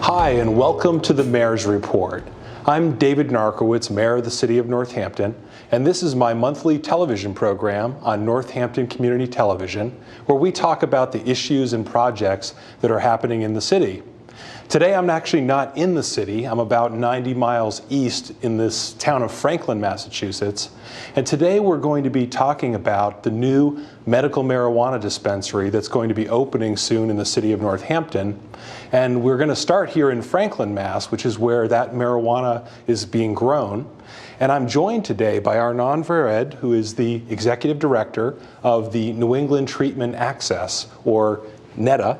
Hi, and welcome to the Mayor's Report. I'm David Narkowitz, Mayor of the City of Northampton, and this is my monthly television program on Northampton Community Television, where we talk about the issues and projects that are happening in the city. Today I'm actually not in the city. I'm about 90 miles east in this town of Franklin, Massachusetts. And today we're going to be talking about the new medical marijuana dispensary that's going to be opening soon in the city of Northampton. And we're going to start here in Franklin, Mass, which is where that marijuana is being grown. And I'm joined today by Arnon Vered, who is the Executive Director of the New England Treatment Access, or NETA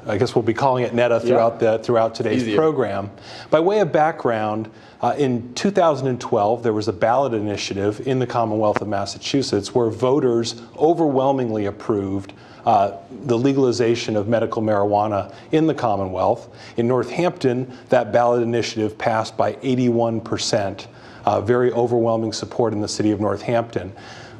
I guess we'll be calling it NETA throughout today's program. By way of background, in 2012 there was a ballot initiative in the Commonwealth of Massachusetts where voters overwhelmingly approved the legalization of medical marijuana in the Commonwealth. In Northampton, that ballot initiative passed by 81%, very overwhelming support in the city of Northampton.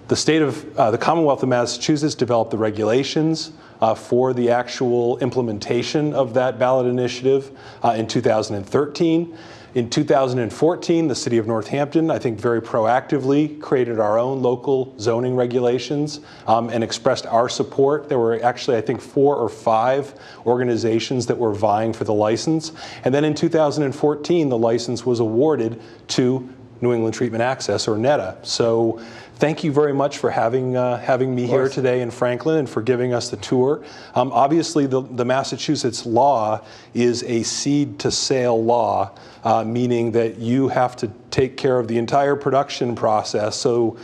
The Commonwealth of Massachusetts developed the regulations for the actual implementation of that ballot initiative in 2013. In 2014, the city of Northampton, I think very proactively, created our own local zoning regulations and expressed our support. There were actually, I think, 4 or 5 organizations that were vying for the license. And then in 2014, the license was awarded to New England Treatment Access, or NETA. So thank you very much for having me here today in Franklin and for giving us the tour. Obviously, the Massachusetts law is a seed-to-sale law, meaning that you have to take care of the entire production process. So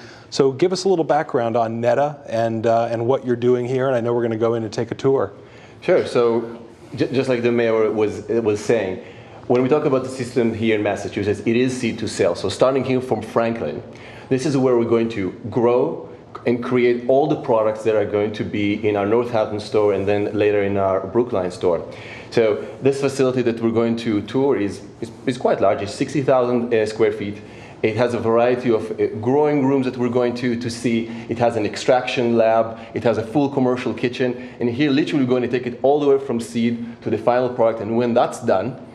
give us a little background on NETA and what you're doing here, and I know we're going to go in and take a tour. Sure. So just like the mayor was saying, when we talk about the system here in Massachusetts, it is seed to sale. So starting here from Franklin, this is where we're going to grow and create all the products that are going to be in our Northampton store and then later in our Brookline store. So this facility that we're going to tour is quite large. It's 60,000 square feet. It has a variety of growing rooms that we're going to see. It has an extraction lab. It has a full commercial kitchen. And here, literally, we're going to take it all the way from seed to the final product. And when that's done,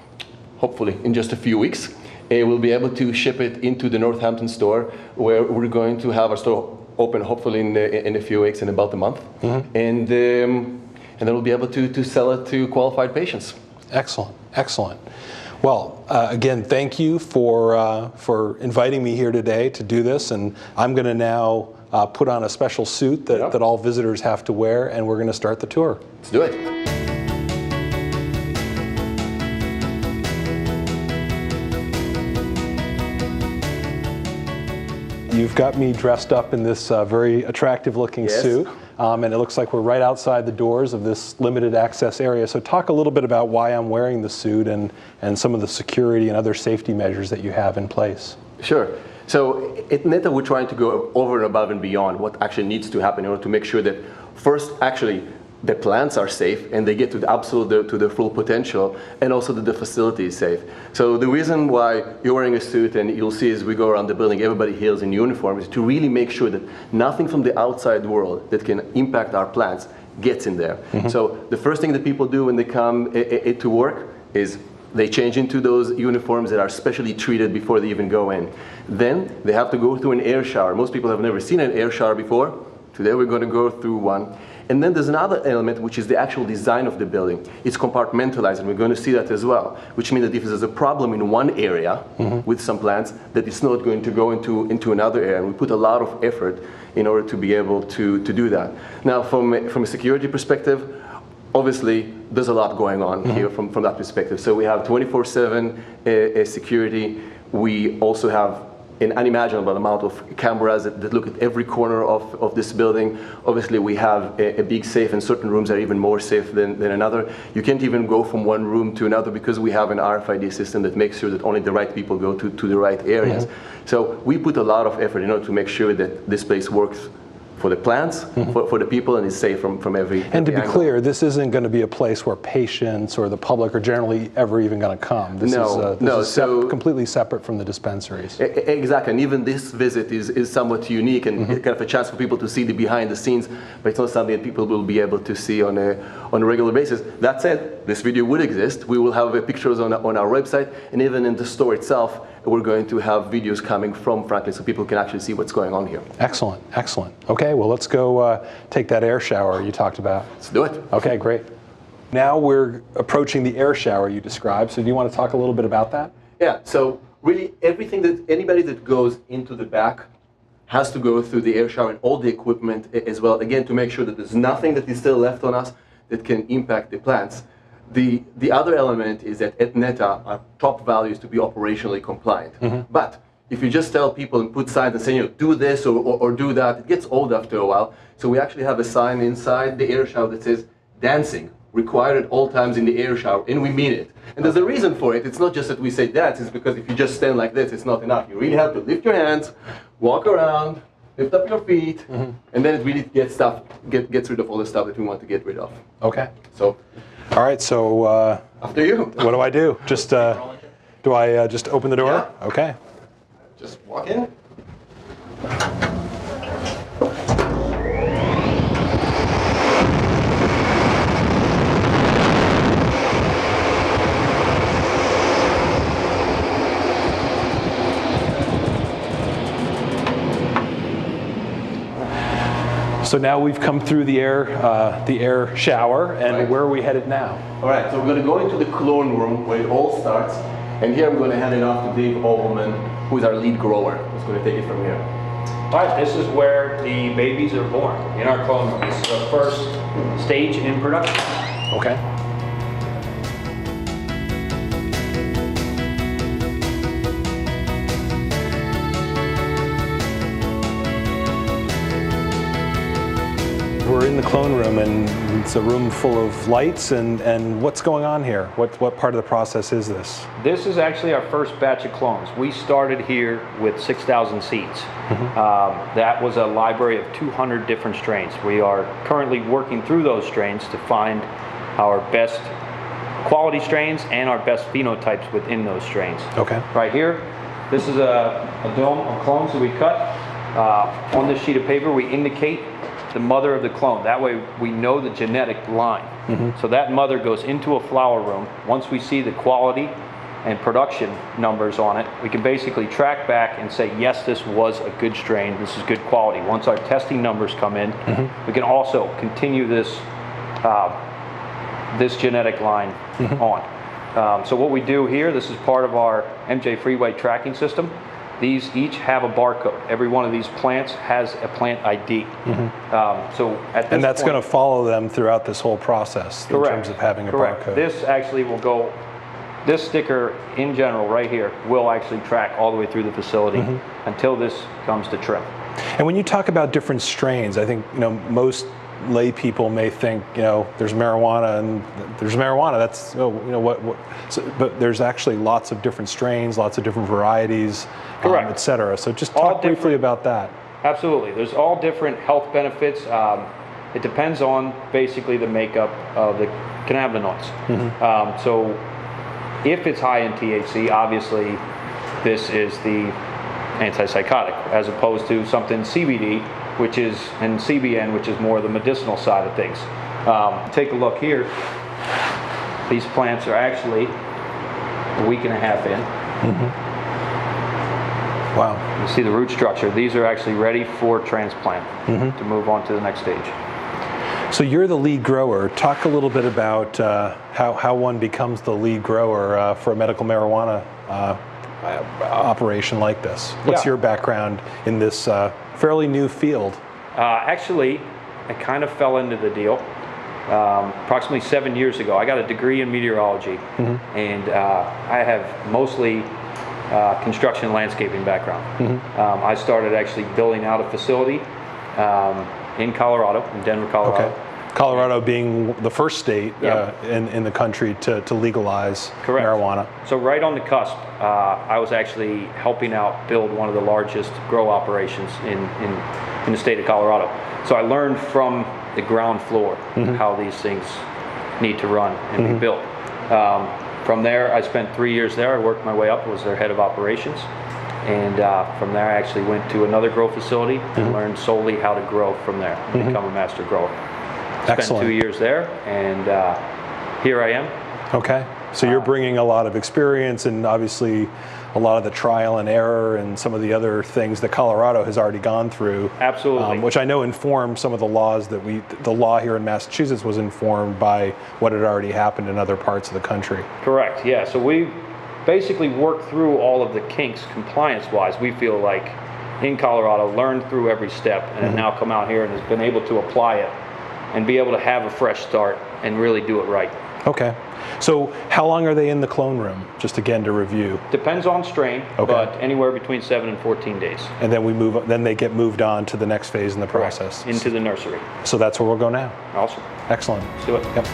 hopefully in just a few weeks, we'll be able to ship it into the Northampton store, where we're going to have our store open hopefully in a few weeks, in about a month. Mm-hmm. And then we'll be able to sell it to qualified patients. Excellent, excellent. Well, again, thank you for inviting me here today to do this, and I'm going to now put on a special suit that all visitors have to wear, and we're going to start the tour. Let's do it. You've got me dressed up in this very attractive-looking suit, and it looks like we're right outside the doors of this limited access area. So talk a little bit about why I'm wearing the suit and some of the security and other safety measures that you have in place. Sure. So at NETA, we're trying to go over and above and beyond what actually needs to happen in order to make sure that first, actually, the plants are safe and they get to the full potential, and also that the facility is safe. So the reason why you're wearing a suit, and you'll see as we go around the building, everybody here is in uniform, is to really make sure that nothing from the outside world that can impact our plants gets in there. Mm-hmm. So the first thing that people do when they come to work is they change into those uniforms that are specially treated before they even go in. Then they have to go through an air shower. Most people have never seen an air shower before. Today we're going to go through one. And then there's another element, which is the actual design of the building. It's compartmentalized, and we're going to see that as well, which means that if there's a problem in one area with some plants, that it's not going to go into another area. And we put a lot of effort in order to be able to do that. Now, from a security perspective, obviously, there's a lot going on here from that perspective. So we have 24/7 security. We also have an unimaginable amount of cameras that look at every corner of this building. Obviously, we have a big safe, and certain rooms are even more safe than another. You can't even go from one room to another because we have an RFID system that makes sure that only the right people go to the right areas. So we put a lot of effort in order to make sure that this place works for the plants, for the people, and it's safe from every And to be angle. clear, this isn't going to be a place where patients or the public are generally ever even going to come. This is completely separate from the dispensaries. Exactly, and even this visit is somewhat unique and kind of a chance for people to see the behind the scenes, but it's not something that people will be able to see on a regular basis. That said, this video would exist. We will have pictures on our website, and even in the store itself, we're going to have videos coming from Franklin so people can actually see what's going on here. Excellent, excellent. Okay, well, let's go take that air shower you talked about. Let's do it. Okay, great. Now we're approaching the air shower you described, so do you want to talk a little bit about that? Yeah, so really anybody that goes into the back has to go through the air shower and all the equipment as well, again, to make sure that there's nothing that is still left on us that can impact the plants. The other element is that at NETA, our top value is to be operationally compliant. But if you just tell people and put signs and say, do this or do that, it gets old after a while. So we actually have a sign inside the air shower that says, dancing, required at all times in the air shower, and we mean it. And there's a reason for it. It's not just that we say dance, it's because if you just stand like this, it's not enough. You really have to lift your hands, walk around, lift up your feet, and then it really gets rid of all the stuff that we want to get rid of. Okay. So. All right, so After you. What do I do? Just do I just open the door? Yeah. Okay. Just walk in. So now we've come through the air shower, and Right. where are we headed now? All right, so we're going to go into the clone room where it all starts. And here I'm going to hand it off to Dave Overman, who is our lead grower, who's going to take it from here. All right, this is where the babies are born, in our clone room. This is the first stage in production. Okay. We're in the clone room, and it's a room full of lights, and what's going on here? What part of the process is this? This is actually our first batch of clones. We started here with 6,000 seeds. That was a library of 200 different strains. We are currently working through those strains to find our best quality strains and our best phenotypes within those strains. Okay. Right here, this is a dome of clones that we cut. On this sheet of paper, we indicate the mother of the clone. That way we know the genetic line. So that mother goes into a flower room. Once we see the quality and production numbers on it, we can basically track back and say, yes, this was a good strain, this is good quality. Once our testing numbers come in, we can also continue this this genetic line on. So what we do here, this is part of our MJ Freeway tracking system. These each have a barcode. Every one of these plants has a plant ID. So at this And that's point, going to follow them throughout this whole process in terms of having a barcode. This actually will go, this sticker in general right here will actually track all the way through the facility until this comes to trim. And when you talk about different strains, I think most lay people may think there's marijuana and there's marijuana. That's but there's actually lots of different strains, lots of different varieties, et cetera. So just talk briefly about that. Absolutely. There's all different health benefits. It depends on basically the makeup of the cannabinoids. So if it's high in THC, obviously this is the antipsychotic, as opposed to something CBD, which is, and CBN, which is more the medicinal side of things. Take a look here. These plants are actually a week and a half in. Wow. You see the root structure. These are actually ready for transplant to move on to the next stage. So you're the lead grower. Talk a little bit about how one becomes the lead grower for a medical marijuana operation like this. What's your background in this fairly new field? Actually, I kind of fell into the deal approximately 7 years ago. I got a degree in meteorology, and I have mostly construction and landscaping background. I started actually building out a facility in Colorado, in Denver, Colorado. Okay. Colorado being the first state in the country to legalize marijuana. So right on the cusp, I was actually helping out build one of the largest grow operations in in the state of Colorado. So I learned from the ground floor how these things need to run and be built. From there, I spent 3 years there. I worked my way up, was their head of operations. And from there, I actually went to another grow facility and learned solely how to grow from there and become a master grower. Spent 2 years there, and here I am. Okay. So you're bringing a lot of experience and obviously a lot of the trial and error and some of the other things that Colorado has already gone through. Absolutely. Which I know informed some of the laws that the law here in Massachusetts was informed by what had already happened in other parts of the country. Correct, yeah. So we basically worked through all of the kinks compliance-wise, we feel like, in Colorado, learned through every step, and have now come out here and has been able to apply it and be able to have a fresh start and really do it right. Okay. So how long are they in the clone room, just again to review? Depends on strain, but anywhere between 7 and 14 days. And then then they get moved on to the next phase in the process. Correct. Into the nursery. So that's where we'll go now. Awesome. Excellent. Let's do it. Yep.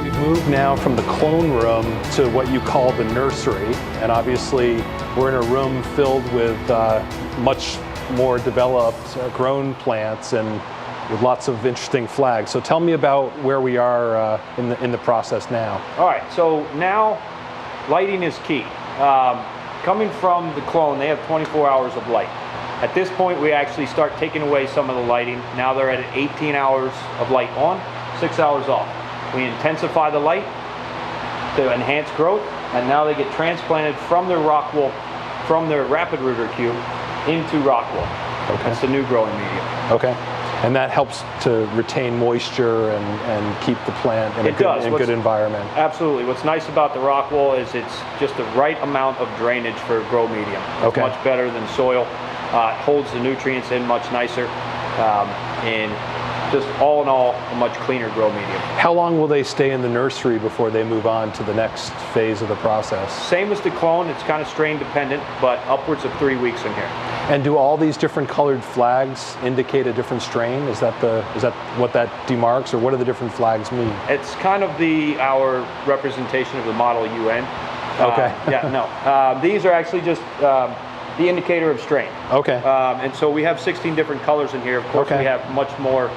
We've moved now from the clone room to what you call the nursery, and obviously we're in a room filled with much more developed grown plants and with lots of interesting flags. So tell me about where we are in the process now. All right, so now lighting is key. Coming from the clone, they have 24 hours of light. At this point, we actually start taking away some of the lighting. Now they're at 18 hours of light on, 6 hours off. We intensify the light to enhance growth, and now they get transplanted from their rock wool, from their rapid rooter cube, into rock wool. Okay. That's the new growing medium. Okay. And that helps to retain moisture and keep the plant in a good environment. Absolutely. What's nice about the rock wool is it's just the right amount of drainage for a grow medium. It's much better than soil. It holds the nutrients in much nicer. And just all in all, a much cleaner grow medium. How long will they stay in the nursery before they move on to the next phase of the process? Same as the clone, it's kind of strain dependent, but upwards of 3 weeks in here. And do all these different colored flags indicate a different strain? Is that what that demarks, or what do the different flags mean? It's kind of our representation of the model UN. Okay. These are actually just the indicator of strain. Okay. And so we have 16 different colors in here. Of course, we have much more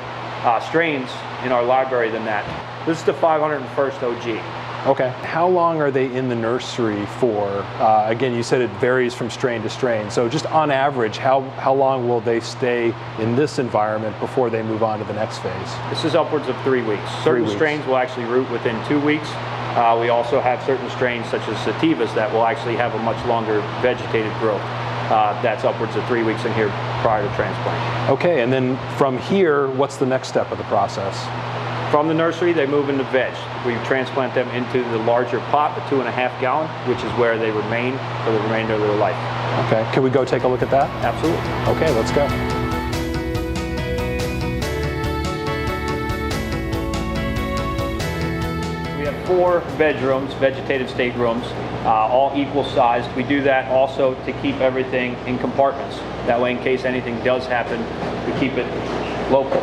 strains in our library than that. This is the 501st OG. Okay. How long are they in the nursery for? Again, you said it varies from strain to strain. So just on average, how long will they stay in this environment before they move on to the next phase? This is upwards of 3 weeks. Certain strains will actually root within 2 weeks. We also have certain strains such as sativas that will actually have a much longer vegetated growth. That's upwards of 3 weeks in here prior to transplant. Okay, and then from here, what's the next step of the process? From the nursery, they move into veg. We transplant them into the larger pot, the 2.5 gallon, which is where they remain for the remainder of their life. Okay, can we go take a look at that? Absolutely. Okay, let's go. We have 4 veg rooms, vegetative state rooms, all equal sized. We do that also to keep everything in compartments. That way, in case anything does happen, we keep it local.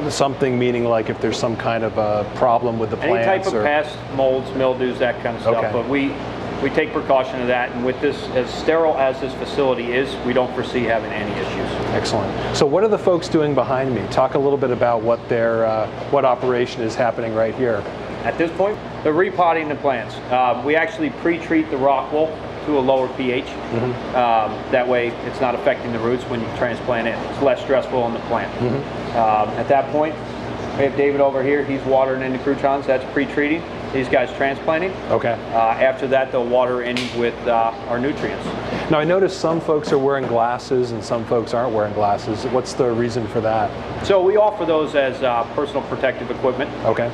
Something meaning like if there's some kind of a problem with the plants? Any type of pests, molds, mildews, that kind of stuff. Okay. But we take precaution of that, and with this, as sterile as this facility is, we don't foresee having any issues. Excellent. So what are the folks doing behind me? Talk a little bit about what what operation is happening right here. At this point, they're repotting the plants. We actually pre-treat the rock wool to a lower pH. That way it's not affecting the roots when you transplant it. It's less stressful on the plant. At that point, we have David over here. He's watering into croutons. That's pre-treating. These guys transplanting. Okay. After that, they'll water in with our nutrients. Now I noticed some folks are wearing glasses and some folks aren't wearing glasses. What's the reason for that? So we offer those as personal protective equipment. Okay.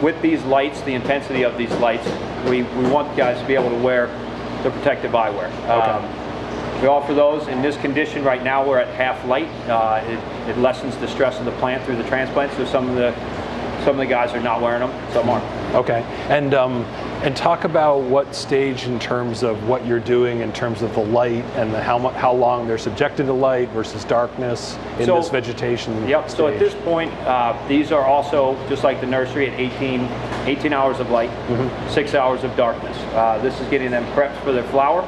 With these lights, the intensity of these lights, we want guys to be able to wear the protective eyewear. We offer those. In this condition right now, we're at half light. It lessens the stress of the plant through the transplant. So some of the guys are not wearing them, some aren't. Okay. And And talk about what stage in terms of what you're doing in terms of the light and how long they're subjected to light versus darkness in this vegetation Yep, stage. so at this point, these are also, just like the nursery, at 18 hours of light, 6 hours of darkness. This is getting them prepped for their flower.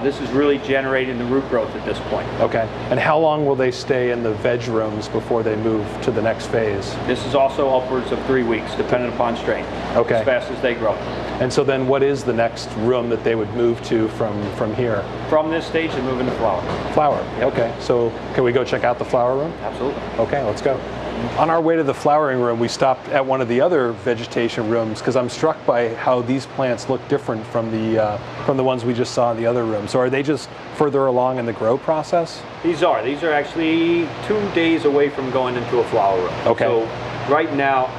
This is really generating the root growth at this point. Okay, and how long will they stay in the veg rooms before they move to the next phase? This is also upwards of 3 weeks, depending upon strain, Okay. as fast as they grow. And so then what is the next room that they would move to from here? From this stage, they move into flower. Flower, Yep. okay. So can we go check out the flower room? Absolutely. Okay, let's go. On our way to the flowering room, we stopped at one of the other vegetation rooms because I'm struck by how these plants look different from the ones we just saw in the other room. So are they just further along in the grow process? These are actually 2 days away from going into a flower room. Okay. So right now,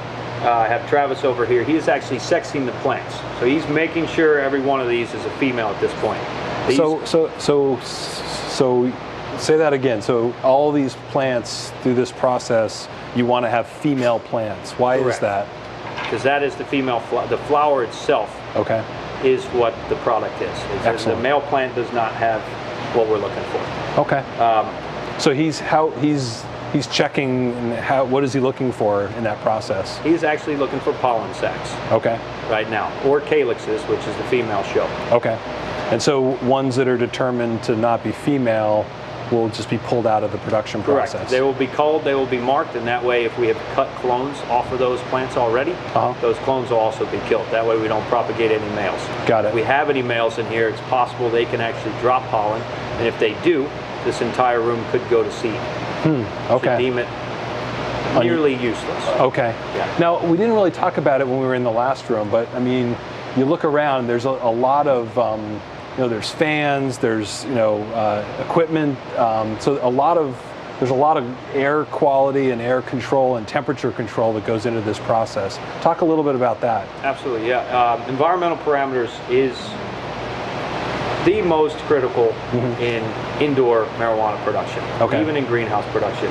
I have Travis over here. He's actually sexing the plants. So he's making sure every one of these is a female at this point. These, So say that again. So all these plants through this process, you want to have female plants. Why is Correct. that? because that is the female the flower itself Okay. is what the product is. Excellent. The male plant does not have what we're looking for. Okay. So he's checking what is he looking for in that process? He's actually looking for pollen sacs Okay. right now, or calyxes, which is the female show. Okay. And so ones that are determined to not be female will just be pulled out of the production process. Correct. They will be culled, they will be marked, and that way if we have cut clones off of those plants already, those clones will also be killed. That way we don't propagate any males. Got it. If we have any males in here, it's possible they can actually drop pollen, and if they do, this entire room could go to seed. Okay. To deem it nearly useless. Okay. Yeah. Now, we didn't really talk about it when we were in the last room, but I mean, you look around, there's a lot of, there's fans, there's, equipment, so there's a lot of air quality and air control and temperature control that goes into this process. Talk a little bit about that. Absolutely, yeah. Environmental parameters is the most critical in indoor marijuana production, Okay. even in greenhouse production.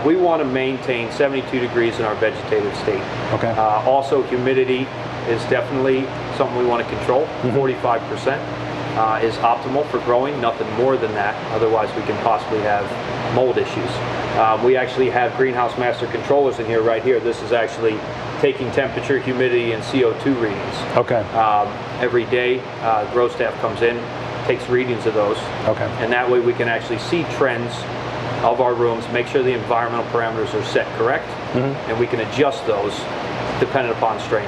We want to maintain 72 degrees in our vegetative state. Okay. Also, humidity is definitely something we want to control. 45% is optimal for growing, nothing more than that. Otherwise, we can possibly have mold issues. We actually have greenhouse master controllers in here, right here. This is actually taking temperature, humidity, and CO2 readings. Okay. Every day, grow staff comes in, takes readings of those, Okay. and that way we can actually see trends of our rooms, make sure the environmental parameters are set correct, and we can adjust those depending upon strain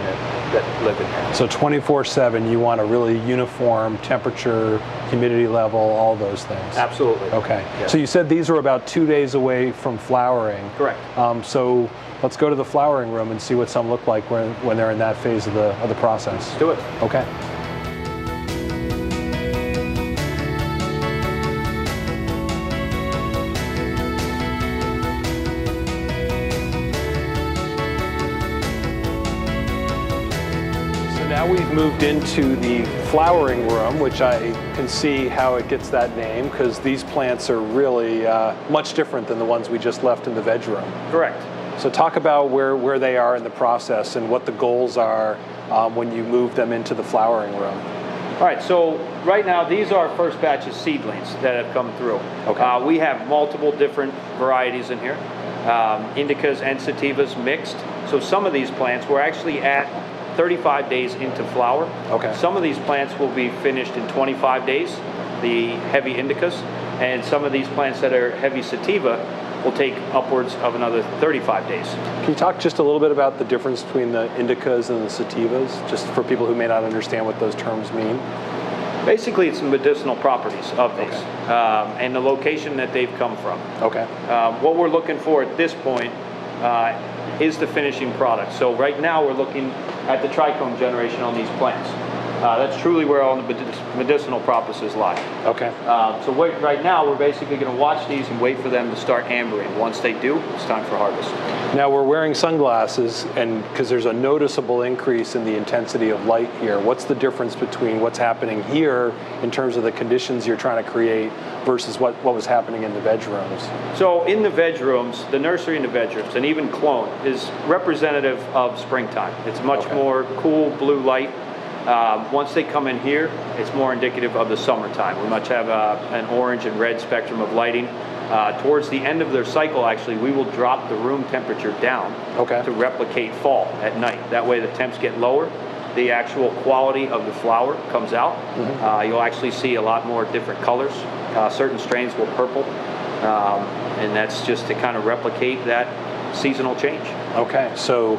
that live in here. So 24/7, you want a really uniform temperature, humidity level, all those things. Absolutely. Okay. Yes. So you said these are about 2 days away from flowering. Correct. So let's go to the flowering room and see what some look like when they're in that phase of the process. Do it. Okay. So now we've moved into the flowering room, which I can see how it gets that name because these plants are really much different than the ones we just left in the veg room. Correct. So talk about where they are in the process and what the goals are when you move them into the flowering room. All right, so right now these are our first batch of seedlings that have come through. Okay. We have multiple different varieties in here, indicas and sativas mixed. So some of these plants we're actually at 35 days into flower. Okay. Some of these plants will be finished in 25 days, the heavy indicas, and some of these plants that are heavy sativa will take upwards of another 35 days. Can you talk just a little bit about the difference between the indicas and the sativas, just for people who may not understand what those terms mean? Basically, it's the medicinal properties of these and the location that they've come from. Okay. What we're looking for at this point is the finishing product. So right now we're looking at the trichome generation on these plants. That's truly where all the medicinal properties lie. Okay. So right now we're basically going to watch these and wait for them to start ambering. Once they do, it's time for harvest. Now we're wearing sunglasses, and because there's a noticeable increase in the intensity of light here. What's the difference between what's happening here in terms of the conditions you're trying to create versus what was happening in the veg rooms? So in the veg rooms, the nursery in the veg rooms, and even clone, is representative of springtime. It's much more cool blue light. Once they come in here, it's more indicative of the summertime. We much have an orange and red spectrum of lighting. Towards the end of their cycle, actually, we will drop the room temperature down to replicate fall at night. That way the temps get lower. The actual quality of the flower comes out. You'll actually see a lot more different colors. Certain strains will purple, and that's just to kind of replicate that seasonal change. Okay, so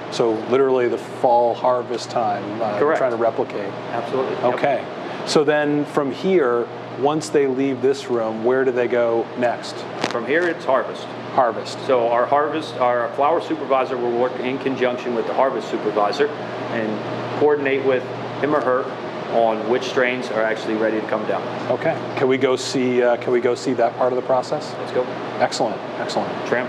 literally the fall harvest time, Correct. Trying to replicate. Absolutely. Okay, so then from here, once they leave this room, where do they go next? From here, it's harvest. Harvest. So our flower supervisor will work in conjunction with the harvest supervisor and coordinate with him or her on which strains are actually ready to come down. Okay. Can we go see that part of the process? Let's go. Excellent. Excellent. Trim.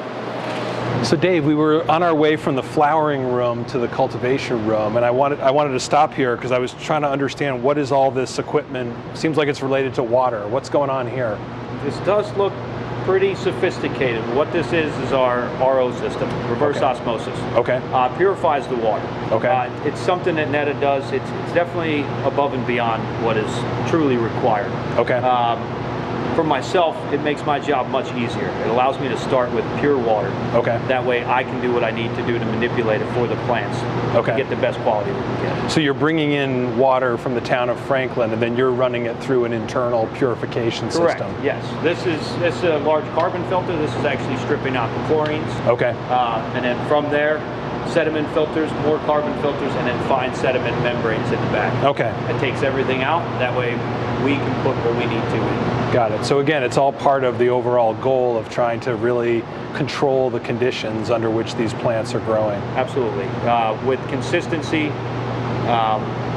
So Dave, we were on our way from the flowering room to the cultivation room, and I wanted to stop here because I was trying to understand what is all this equipment. Seems like it's related to water. What's going on here? This does look pretty sophisticated. What this is our RO system, reverse osmosis. Okay. Purifies the water. Okay. It's something that Netta does. It's definitely above and beyond what is truly required. Okay. For myself, it makes my job much easier. It allows me to start with pure water. Okay. That way I can do what I need to do to manipulate it for the plants to get the best quality we can get. So you're bringing in water from the town of Franklin, and then you're running it through an internal purification Correct. system. Yes. This is a large carbon filter. This is actually stripping out the chlorines. Okay. And then from there, sediment filters, more carbon filters, and then fine sediment membranes in the back. Okay. It takes everything out. That way we can put what we need to in. Got it. So again, it's all part of the overall goal of trying to really control the conditions under which these plants are growing. Absolutely. With consistency,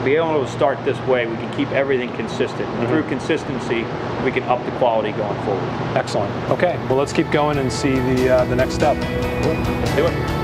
being able to start this way, we can keep everything consistent. Through consistency, we can up the quality going forward. Excellent. Okay. Well, let's keep going and see the next step. Cool. Do it.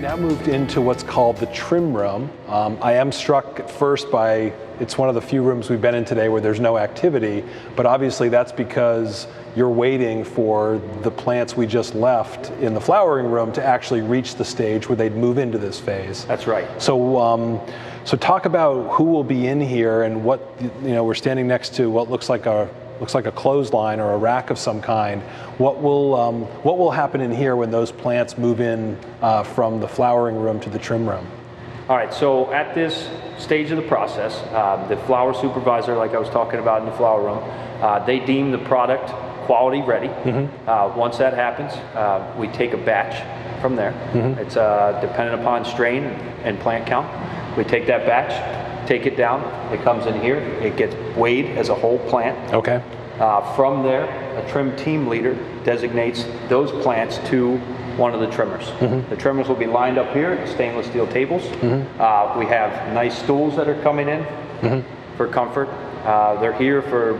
Now moved into what's called the trim room. I am struck at first by, it's one of the few rooms we've been in today where there's no activity, but obviously that's because you're waiting for the plants we just left in the flowering room to actually reach the stage where they'd move into this phase. That's right. So, so talk about who will be in here and what, we're standing next to what looks like a clothesline or a rack of some kind. What will happen in here when those plants move in from the flowering room to the trim room? All right, so at this stage of the process, the flower supervisor, like I was talking about in the flower room, they deem the product quality ready. Once that happens, we take a batch from there. It's dependent upon strain and plant count. We take that batch, take it down, it comes in here, it gets weighed as a whole plant. Okay. From there, a trim team leader designates those plants to one of the trimmers. The trimmers will be lined up here at stainless steel tables. We have nice stools that are coming in for comfort. They're here for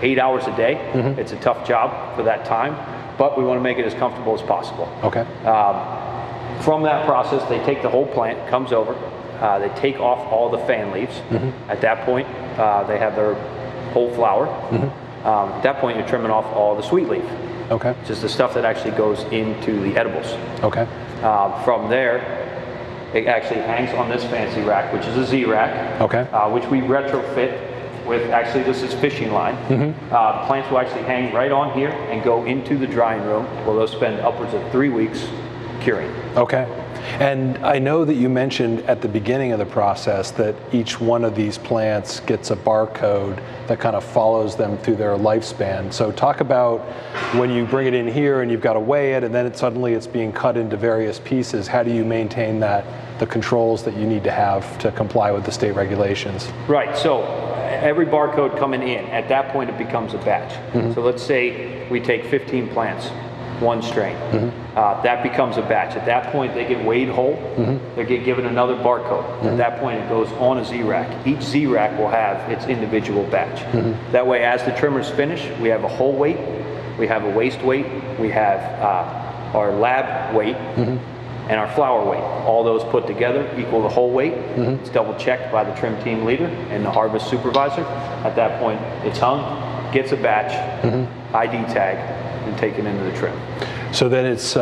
8 hours a day. It's a tough job for that time, but we want to make it as comfortable as possible. Okay. From that process, they take the whole plant, comes over, they take off all the fan leaves. At that point, they have their whole flower. At that point, you're trimming off all the sweet leaf. Okay. Which is the stuff that actually goes into the edibles. Okay. From there, it actually hangs on this fancy rack, which is a Z rack. Okay. Which we retrofit with, actually this is fishing line. Plants will actually hang right on here and go into the drying room where they'll spend upwards of 3 weeks curing. Okay. And I know that you mentioned at the beginning of the process that each one of these plants gets a barcode that kind of follows them through their lifespan. So talk about when you bring it in here and you've got to weigh it, and then suddenly it's being cut into various pieces. How do you maintain the controls that you need to have to comply with the state regulations? Right, so every barcode coming in, at that point it becomes a batch. So let's say we take 15 plants, one strain. That becomes a batch. At that point they get weighed whole, they get given another barcode. At that point it goes on a Z-rack. Each Z-rack will have its individual batch. That way as the trimmers finish, we have a whole weight, we have a waste weight, we have our lab weight, and our flower weight. All those put together equal the whole weight. It's double checked by the trim team leader and the harvest supervisor. At that point it's hung, gets a batch, ID tag, and taken into the trim. So then it's,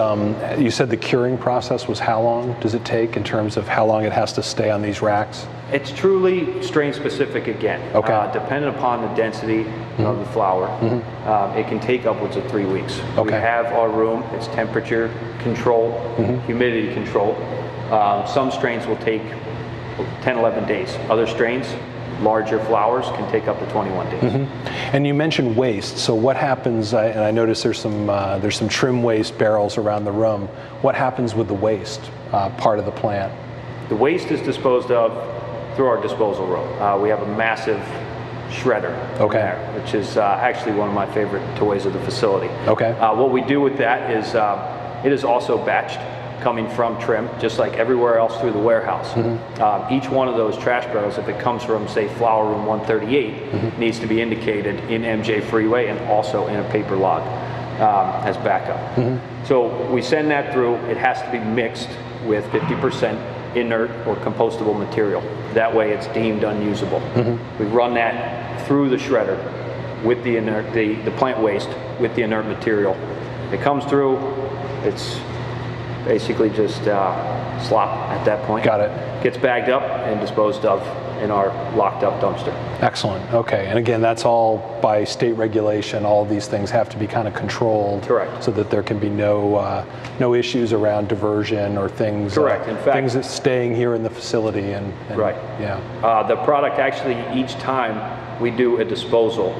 you said the curing process was how long does it take in terms of how long it has to stay on these racks? It's truly strain specific again. Okay. Depending upon the density of the flower, it can take upwards of 3 weeks. We Okay. have our room, it's temperature controlled, humidity controlled. Some strains will take 10, 11 days. Other strains, larger flowers, can take up to 21 days. And you mentioned waste. So what happens? And I noticed there's some trim waste barrels around the room. What happens with the waste part of the plant? The waste is disposed of through our disposal room. We have a massive shredder in there, which is actually one of my favorite toys of the facility. Okay. What we do with that is it is also batched, coming from trim, just like everywhere else through the warehouse. Each one of those trash barrels, if it comes from, say, flower room 138, needs to be indicated in MJ Freeway and also in a paper log as backup. So we send that through. It has to be mixed with 50% inert or compostable material. That way it's deemed unusable. We run that through the shredder with the inert, the plant waste with the inert material. It comes through, it's basically just slop at that point. Got it. Gets bagged up and disposed of in our locked up dumpster. Excellent. Okay. And again, that's all by state regulation. All of these things have to be kind of controlled. Correct. So that there can be no issues around diversion or things. Correct. In fact, things that's staying here in the facility and right. Yeah. The product actually, each time we do a disposal,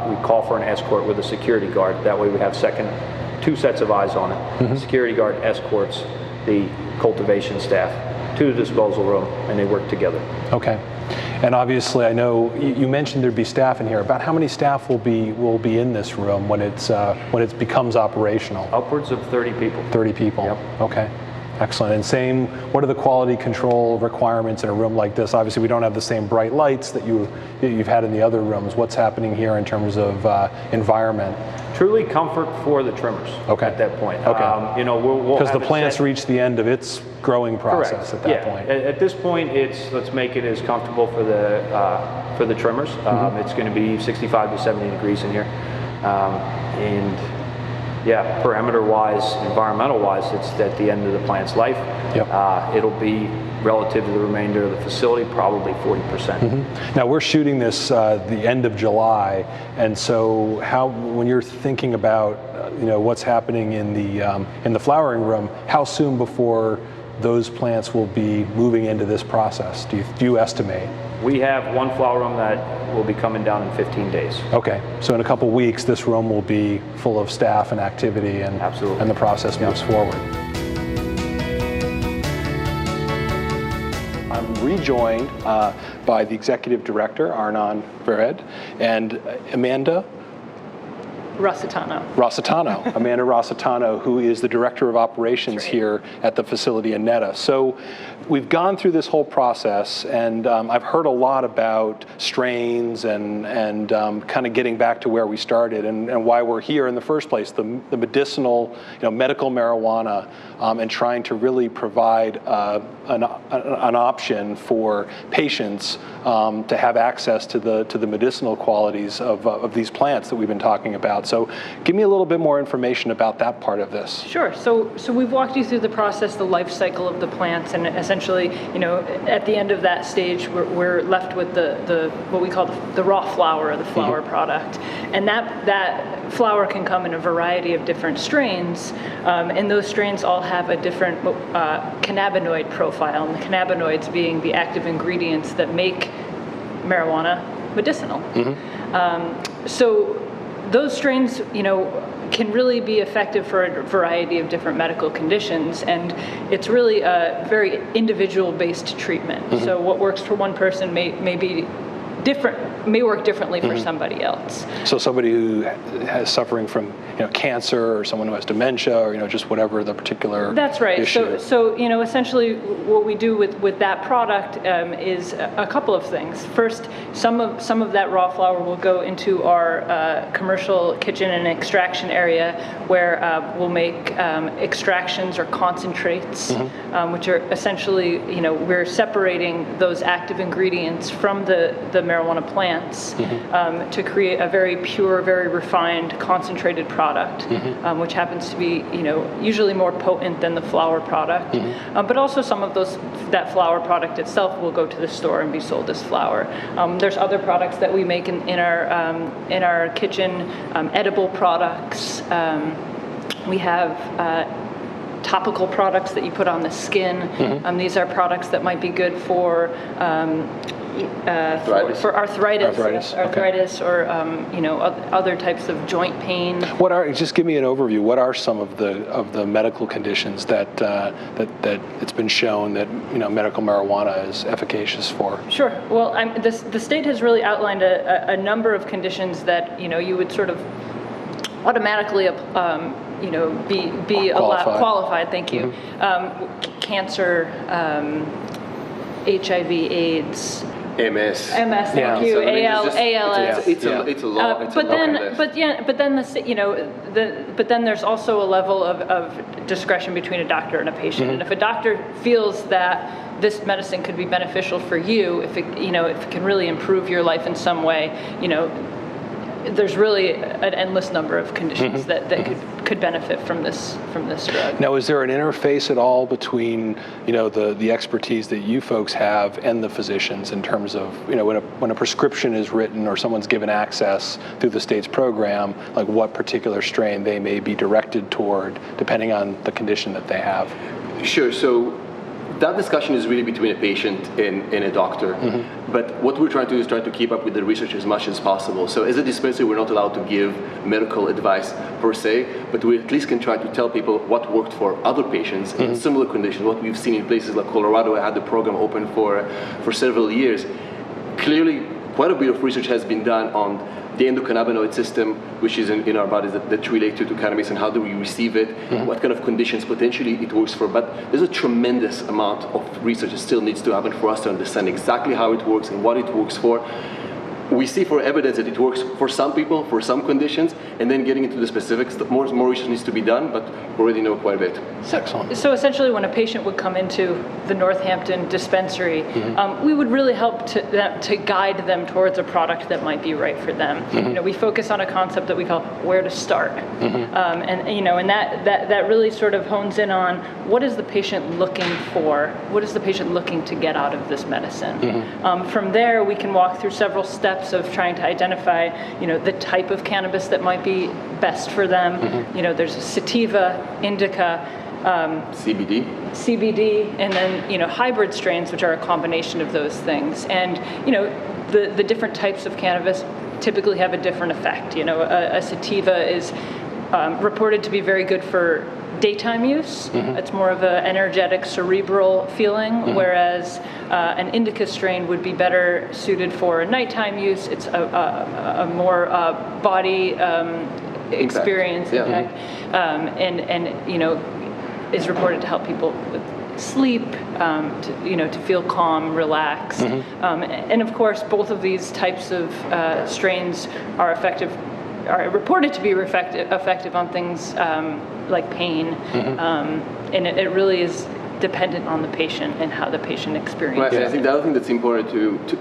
we call for an escort with a security guard. That way we have two sets of eyes on it. Security guard escorts the cultivation staff to the disposal room, and they work together. Okay. And obviously, I know you mentioned there'd be staff in here. About how many staff will be in this room when it becomes operational? Upwards of 30 people. 30 people. Yep. Okay. Excellent. And same, what are the quality control requirements in a room like this? Obviously, we don't have the same bright lights that you've had in the other rooms. What's happening here in terms of environment? Truly comfort for the trimmers at that point. Okay. You know, we'll because the plant's reached the end of its growing process. Correct. At that point. At this point, let's make it as comfortable for the trimmers. It's going to be 65 to 70 degrees in here, and yeah, perimeter-wise, environmental-wise, it's at the end of the plant's life. Yep. It'll be relative to the remainder of the facility, probably 40%. Now we're shooting this the end of July, and so when you're thinking about what's happening in the flowering room, how soon before those plants will be moving into this process? Do you estimate? We have one flower room that will be coming down in 15 days. Okay, so in a couple weeks, this room will be full of staff and activity, and absolutely, and the process moves forward. I'm rejoined by the executive director, Arnon Vered, and Amanda Rossitano. Amanda Rossitano, who is the Director of Operations here at the facility in Netta. So we've gone through this whole process, and I've heard a lot about strains and kind of getting back to where we started and why we're here in the first place, the medicinal, medical marijuana, and trying to really provide an option for patients to have access to the medicinal qualities of these plants that we've been talking about. So give me a little bit more information about that part of this. Sure. So we've walked you through the process, the life cycle of the plants, and essentially, at the end of that stage, we're left with the what we call the raw flower, or the flower product, and that flower can come in a variety of different strains, and those strains all have a different cannabinoid profile, and the cannabinoids being the active ingredients that make marijuana medicinal. So those strains, can really be effective for a variety of different medical conditions, and it's really a very individual-based treatment. So what works for one person may be different, may work differently for somebody else. So somebody who has suffering from cancer, or someone who has dementia, or just whatever the particular That's right. issue. So essentially what we do with that product is a couple of things. First, some of that raw flower will go into our commercial kitchen and extraction area, where we'll make extractions or concentrates, which are essentially we're separating those active ingredients from the marijuana plant plants to create a very pure, very refined, concentrated product, which happens to be, usually more potent than the flour product. But also some of that flour product itself will go to the store and be sold as flour. There's other products that we make in our kitchen, edible products. We have topical products that you put on the skin. These are products that might be good for arthritis, or other types of joint pain. Just give me an overview. What are some of the medical conditions that it's been shown that medical marijuana is efficacious for? Sure. Well, the state has really outlined a number of conditions that you would sort of automatically be qualified. Thank you. Cancer, HIV/AIDS. MS. Thank you. So, ALS. It's a lot. But then there's also a level of discretion between a doctor and a patient. And if a doctor feels that this medicine could be beneficial for you, if it can really improve your life in some way, there's really an endless number of conditions that could benefit from this drug. Now, is there an interface at all between the expertise that you folks have and the physicians in terms of when a prescription is written or someone's given access through the state's program, like what particular strain they may be directed toward depending on the condition that they have? Sure. So that discussion is really between a patient and a doctor. But what we're trying to do is try to keep up with the research as much as possible. So as a dispensary, we're not allowed to give medical advice per se, but we at least can try to tell people what worked for other patients in similar conditions. What we've seen in places like Colorado, I had the program open for several years. Clearly, quite a bit of research has been done on the endocannabinoid system, which is in our bodies that relate to cannabis, and how do we receive it, what kind of conditions potentially it works for. But there's a tremendous amount of research that still needs to happen for us to understand exactly how it works and what it works for. We see for evidence that it works for some people, for some conditions, and then getting into the specifics, more research needs to be done, but we already know quite a bit. Excellent. So essentially when a patient would come into the Northampton dispensary, we would really help to guide them towards a product that might be right for them. We focus on a concept that we call where to start. And that really sort of hones in on what is the patient looking for? What is the patient looking to get out of this medicine? From there, we can walk through several steps of trying to identify, the type of cannabis that might be best for them. There's sativa, indica, CBD, and then hybrid strains, which are a combination of those things. And the different types of cannabis typically have a different effect. A sativa is reported to be very good for daytime use. It's more of an energetic, cerebral feeling, whereas an indica strain would be better suited for nighttime use. It's a more body experience impact, and is reported to help people with sleep, to feel calm, relax, and of course, both of these types of strains are reported to be effective on things like pain, and it really is dependent on the patient and how the patient experiences it. Right, and I think the other thing that's important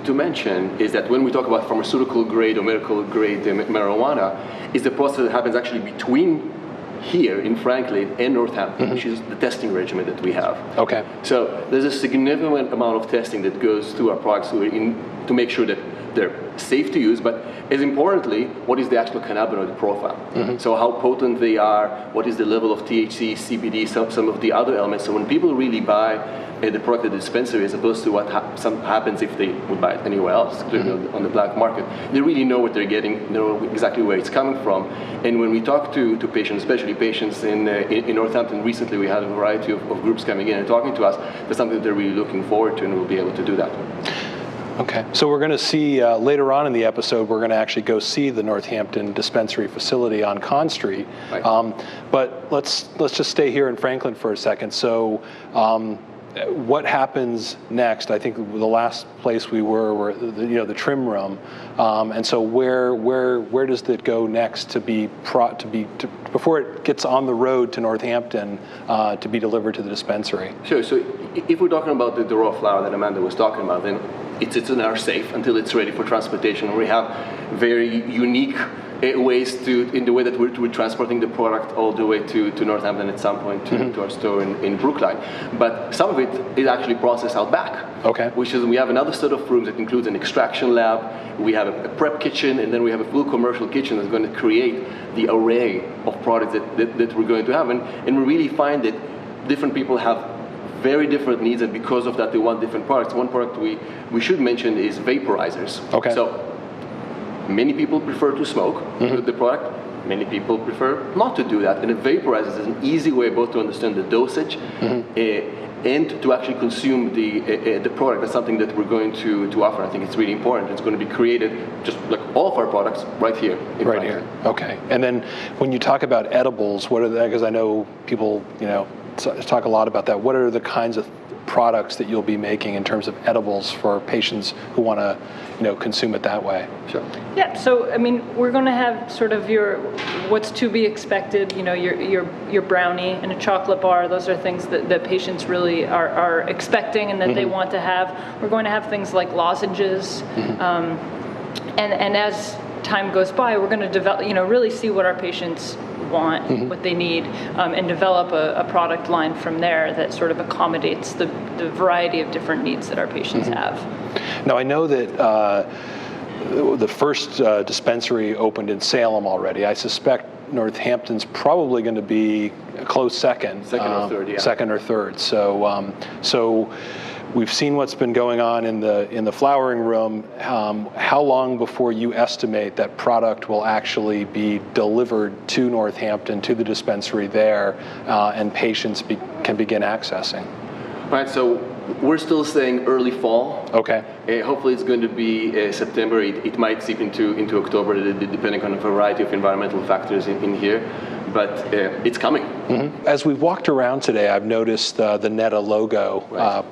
to mention is that when we talk about pharmaceutical grade or medical grade marijuana, is the process that happens actually between here in Franklin and Northampton, which is the testing regimen that we have. Okay. So there's a significant amount of testing that goes through our products to make sure that they're safe to use, but as importantly, what is the actual cannabinoid profile? So how potent they are, what is the level of THC, CBD, some of the other elements. So when people really buy the product at the dispensary, as opposed to what happens if they would buy it anywhere else, on the black market, they really know what they're getting, know exactly where it's coming from. And when we talk to patients, especially patients in Northampton, recently we had a variety of groups coming in and talking to us. That's something that they're really looking forward to, and we'll be able to do that. Okay, so we're going to see later on in the episode, we're going to actually go see the Northampton dispensary facility on Conn Street. Right. But let's just stay here in Franklin for a second. So what happens next? I think the last place we were the trim room, and so where does it go next before it gets on the road to Northampton to be delivered to the dispensary? Sure. So if we're talking about the raw flour that Amanda was talking about, then it's in our safe until it's ready for transportation. We have very unique ways in the way that we're transporting the product all the way to Northampton at some point to our store in Brookline. But some of it is actually processed out back. Okay. Which is, we have another set of rooms that includes an extraction lab, we have a prep kitchen, and then we have a full commercial kitchen that's going to create the array of products that we're going to have. And we really find that different people have very different needs, and because of that they want different products. One product we should mention is vaporizers. Okay. So many people prefer to smoke the product. Many people prefer not to do that. And a vaporizer is an easy way both to understand the dosage and to actually consume the product. That's something that we're going to offer. I think it's really important. It's going to be created just like all of our products right here. Right here. Okay. And then when you talk about edibles, what are the, because I know people, talk a lot about that. What are the kinds of products that you'll be making in terms of edibles for patients who want to, consume it that way? Sure. Yeah, so I mean, we're going to have sort of your what's to be expected, your brownie and a chocolate bar. Those are things that patients really are expecting and that they want to have. We're going to have things like lozenges, and as time goes by, we're going to develop, really see what our patients want, what they need, and develop a product line from there that sort of accommodates the variety of different needs that our patients have. Now, I know that the first dispensary opened in Salem already. I suspect Northampton's probably going to be a close second. Second or third, yeah. Second or third. So we've seen what's been going on in the flowering room. How long before you estimate that product will actually be delivered to Northampton, to the dispensary there, and patients can begin accessing? Right, so we're still saying early fall. Okay. Hopefully it's going to be September. It might seep into October, depending on a variety of environmental factors in here. But it's coming. As we've walked around today, I've noticed the Netta logo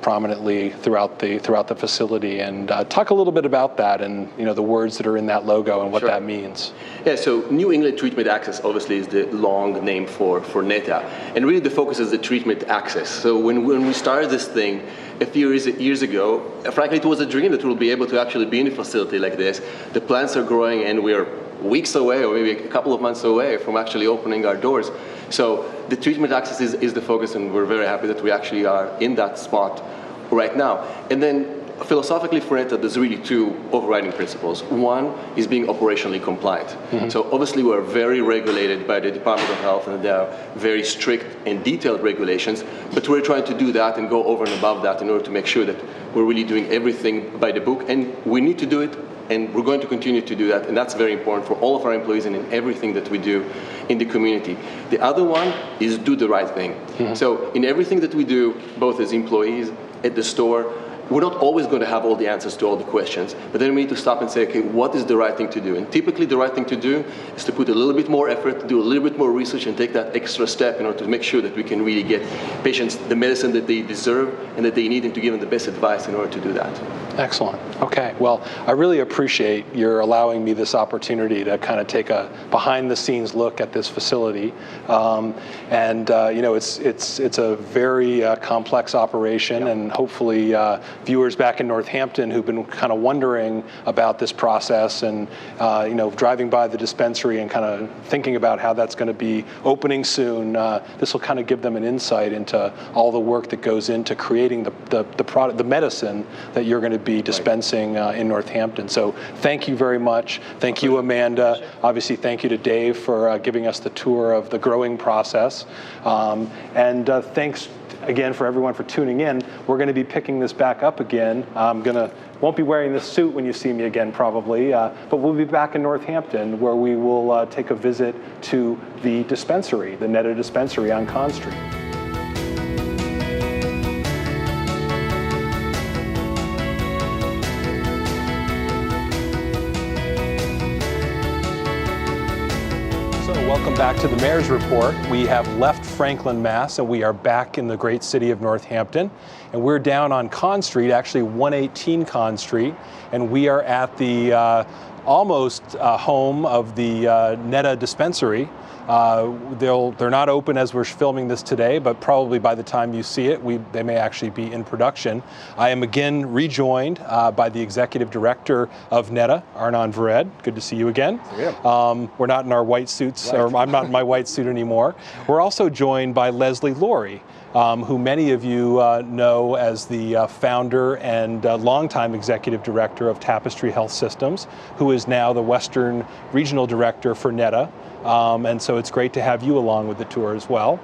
prominently throughout the facility. And talk a little bit about that and the words that are in that logo and what that means. Yeah, so New England Treatment Access obviously is the long name for Netta. And really the focus is the treatment access. So when we started this thing a few years ago, frankly it was a dream that we'll be able to actually be in a facility like this. The plants are growing and we're weeks away or maybe a couple of months away from actually opening our doors. So the treatment access is the focus, and we're very happy that we actually are in that spot right now. And then philosophically for Netta, there's really two overriding principles. One is being operationally compliant. So obviously we're very regulated by the Department of Health, and there are very strict and detailed regulations, but we're trying to do that and go over and above that in order to make sure that we're really doing everything by the book, and we need to do it. And we're going to continue to do that, and that's very important for all of our employees and in everything that we do in the community. The other one is do the right thing. So in everything that we do, both as employees, at the store, we're not always going to have all the answers to all the questions, but then we need to stop and say, okay, what is the right thing to do? And typically the right thing to do is to put a little bit more effort, do a little bit more research, and take that extra step in order to make sure that we can really get patients the medicine that they deserve and that they need, and to give them the best advice in order to do that. Excellent. Okay. Well, I really appreciate your allowing me this opportunity to kind of take a behind-the-scenes look at this facility. It's a very complex operation, and hopefully viewers back in Northampton who've been kind of wondering about this process and driving by the dispensary and kind of thinking about how that's going to be opening soon, this will kind of give them an insight into all the work that goes into creating the product, the medicine that you're going to be dispensing in Northampton. So thank you very much. Thank you, Amanda. Obviously, thank you to Dave for giving us the tour of the growing process. Thanks again for everyone for tuning in. We're going to be picking this back up again. Won't be wearing this suit when you see me again probably, but we'll be back in Northampton where we will take a visit to the dispensary, the Netta Dispensary on Conn Street. Welcome back to the Mayor's Report. We have left Franklin, Mass, and we are back in the great city of Northampton. And we're down on Conn Street, actually 118 Conn Street, and we are at the almost home of the Netta Dispensary. They're not open as we're filming this today, but probably by the time you see it, they may actually be in production. I am again rejoined by the executive director of Netta, Arnon Vered. Good to see you again. Yeah. We're not in our white suits, Right. or I'm not in my white suit anymore. We're also joined by Leslie Laurie, who many of you know as the founder and longtime executive director of Tapestry Health Systems, who is now the Western Regional Director for Netta. And so it's great to have you along with the tour as well.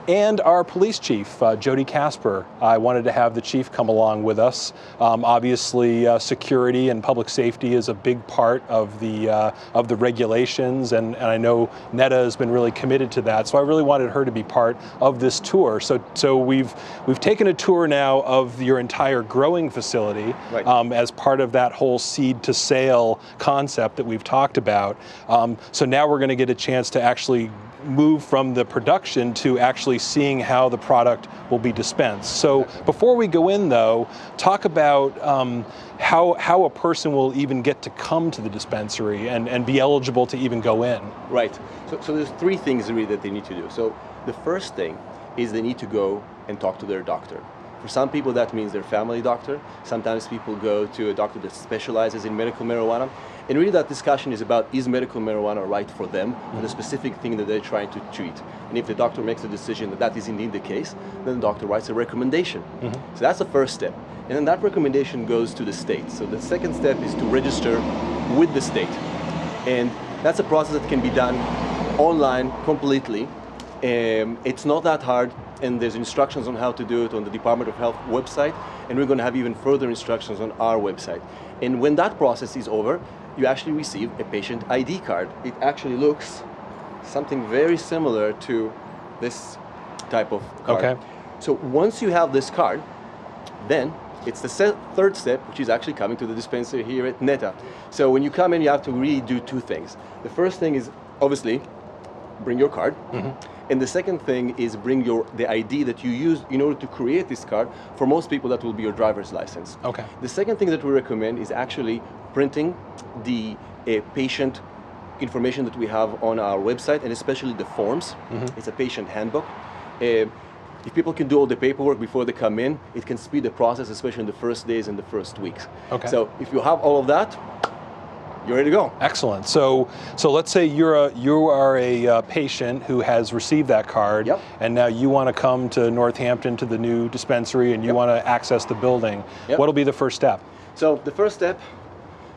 And our police chief, Jody Casper. I wanted to have the chief come along with us. Obviously, security and public safety is a big part of the regulations, and I know Netta has been really committed to that. So I really wanted her to be part of this tour. So we've taken a tour now of your entire growing facility, Right. As part of that whole seed to sale concept that we've talked about. So now we're going to get a chance to actually move from the production to actually seeing how the product will be dispensed. So before we go in though, talk about how a person will even get to come to the dispensary and be eligible to even go in. Right. So there's three things really that they need to do. So the first thing is they need to go and talk to their doctor. For some people that means their family doctor. Sometimes people go to a doctor that specializes in medical marijuana. And really that discussion is about, is medical marijuana right for them, for the specific thing that they're trying to treat. And if the doctor makes a decision that that is indeed the case, then the doctor writes a recommendation. So that's the first step. And then that recommendation goes to the state. So the second step is to register with the state. And that's a process that can be done online completely. It's not that hard, and there's instructions on how to do it on the Department of Health website, and we're going to have even further instructions on our website. And when that process is over, you actually receive a patient ID card. It actually looks something very similar to this type of card. Okay. So once you have this card, then it's the third step, which is actually coming to the dispensary here at Netta. So when you come in, you have to really do two things. The first thing is obviously bring your card. And the second thing is bring the ID that you use in order to create this card. For most people, that will be your driver's license. Okay. The second thing that we recommend is actually printing the patient information that we have on our website, and especially the forms. It's a patient handbook. If people can do all the paperwork before they come in, it can speed the process, especially in the first days and the first weeks. Okay. So if you have all of that, you're ready to go. Excellent. So let's say you are a patient who has received that card, Yep. and now you want to come to Northampton to the new dispensary, and you Yep. want to access the building. Yep. What'll be the first step? So the first step,